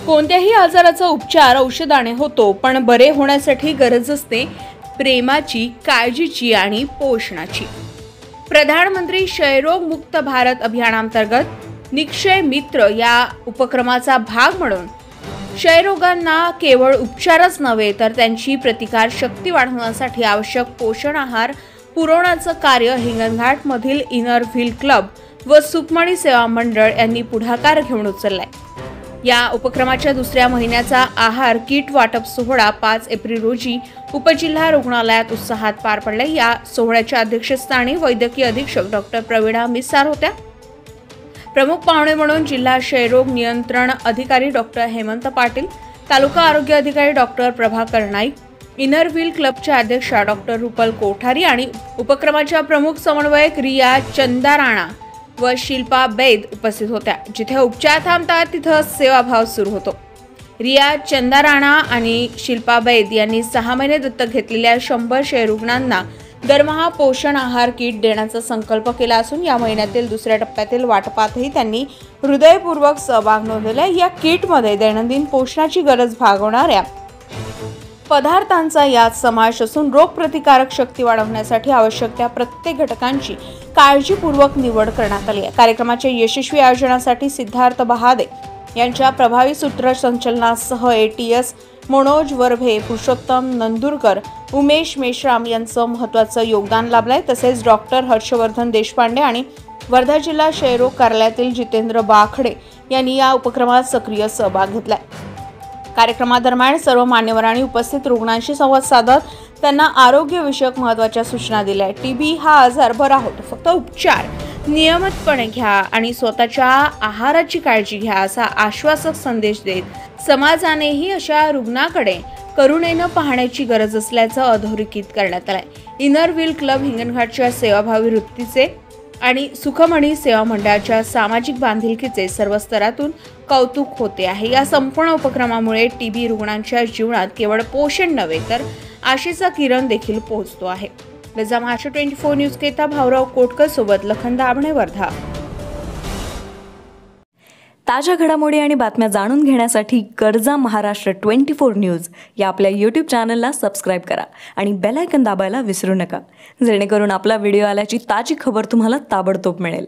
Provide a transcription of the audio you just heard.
कोणत्याही आजाराचा उपचार औषधाने होतो, पण बरे होण्यासाठी गरज असते प्रेमाची, काळजीची आणि पोषणाची। प्रधानमंत्री क्षयरोग मुक्त भारत अभियानांतर्गत निक्षय मित्र या उपक्रमाचा भाग म्हणून क्षयरोगांना केवळ उपचारच नव्हे तर त्यांची प्रतिकार शक्ती वाढवण्यासाठी आवश्यक पोषण आहार पुरवण्याचं कार्य हिंगणघाटमधील इनर व्हील क्लब व सुखमणी सेवा मंडळ यांनी पुढाकार घेऊन उचललाय। या उपक्रमाच्या दुसऱ्या महिन्याचा आहार किट वाटप सोहळा 5 एप्रिल रोजी उपजिल्हा रुग्णालयात उत्साहात पार पडला। या सोहळ्याच्या अध्यक्षस्थानी वैद्यकीय अधीक्षक डॉक्टर प्रवीणा मिसार होत्या। प्रमुख पाहुणे म्हणून जिल्हा क्षयरोग नियंत्रण अधिकारी डॉक्टर हेमंत पाटील, तालुका आरोग्य अधिकारी doctor Prabhakar Naik, inner wheel क्लबच्या अध्यक्षा डॉक्टर रुपल कोठारी आणि उपक्रमाच्या प्रमुख समन्वयक रिया चंदाराणा व शिल्पा बैद उपस्थित होत्या। जिथे उपचार थांबतात तिथे सेवाभाव सुरू होतो। रिया चंदाराणा आणि शिल्पा बैद यांनी 6 महिने दत्तक घेतलेल्या 100 क्षयरुग्णांना दरमहा पोषण आहार किट देण्याचा संकल्प केला असून या महिन्यातील दुसऱ्या टप्प्यातील वाटपातही त्यांनी हृदयपूर्वक सहभाग नोंदवला। या किटमध्ये दैनंदिन पोषणाची गरज भागवणाऱ्या पदार्थांचा यात समावेश असून रोगप्रतिकारक शक्ती वाढवण्यासाठी आवश्यक त्या प्रत्येक घटकांची काळजीपूर्वक निवड करण्यात आली आहे। कार्यक्रमाच्या यशस्वी आयोजनासाठी सिद्धार्थ बहादे यांच्या प्रभावी सूत्रसंचलनासह एटीएस मनोज वरभे, पुरुषोत्तम नंदुरकर, उमेश मेश्राम यांचं महत्त्वाचं योगदान लाभलंय। तसेच डॉक्टर हर्षवर्धन देशपांडे आणि वर्धा जिल्हा क्षयरोग कार्यालयातील जितेंद्र बाखडे यांनी या उपक्रमात सक्रिय सहभाग घेतलाय। कार्यक्रमादरम्यान सर्व मान्यवरांनी उपस्थित रुग्णांशी संवाद साधत त्यांना आरोग्यविषयक महत्त्वाच्या सूचना दिल्या। टीबी हा आजार बरा होतो, फक्त उपचार नियमितपणे घ्या आणि स्वतःच्या आहाराची काळजी घ्या असा आश्वासक संदेश देत समाजानेही अशा रुग्णाकडे करुणेने पाहण्याची गरज असल्याचं अधोरेखित करण्यात आलंय। इनर व्हील क्लब हिंगणघाटच्या सेवाभावी वृत्तीचे आणि सुखमणी सेवा मंडळाच्या सामाजिक बांधिलकीचे सर्व स्तरातून कौतुक होते आहे। या संपूर्ण उपक्रमामुळे टीबी रुग्णांच्या जीवनात केवळ पोषण नव्हे तर आशेचा किरण देखील पोहोचतो आहे। गजा महाराष्ट्र 24 न्यूज केता भाऊराव कोटकर सोबत लखन दाभणे, वर्धा। ताज्या घडामोडी आणि बातम्या जाणून घेण्यासाठी गरजा महाराष्ट्र 24 न्यूज या आपल्या YouTube चॅनलला सबस्क्राइब करा आणि बेल आयकॉन दाबायला विसरू नका, जेणेकरून आपला व्हिडिओ आल्याची ताजी खबर तुम्हाला ताबडतोब मिळेल।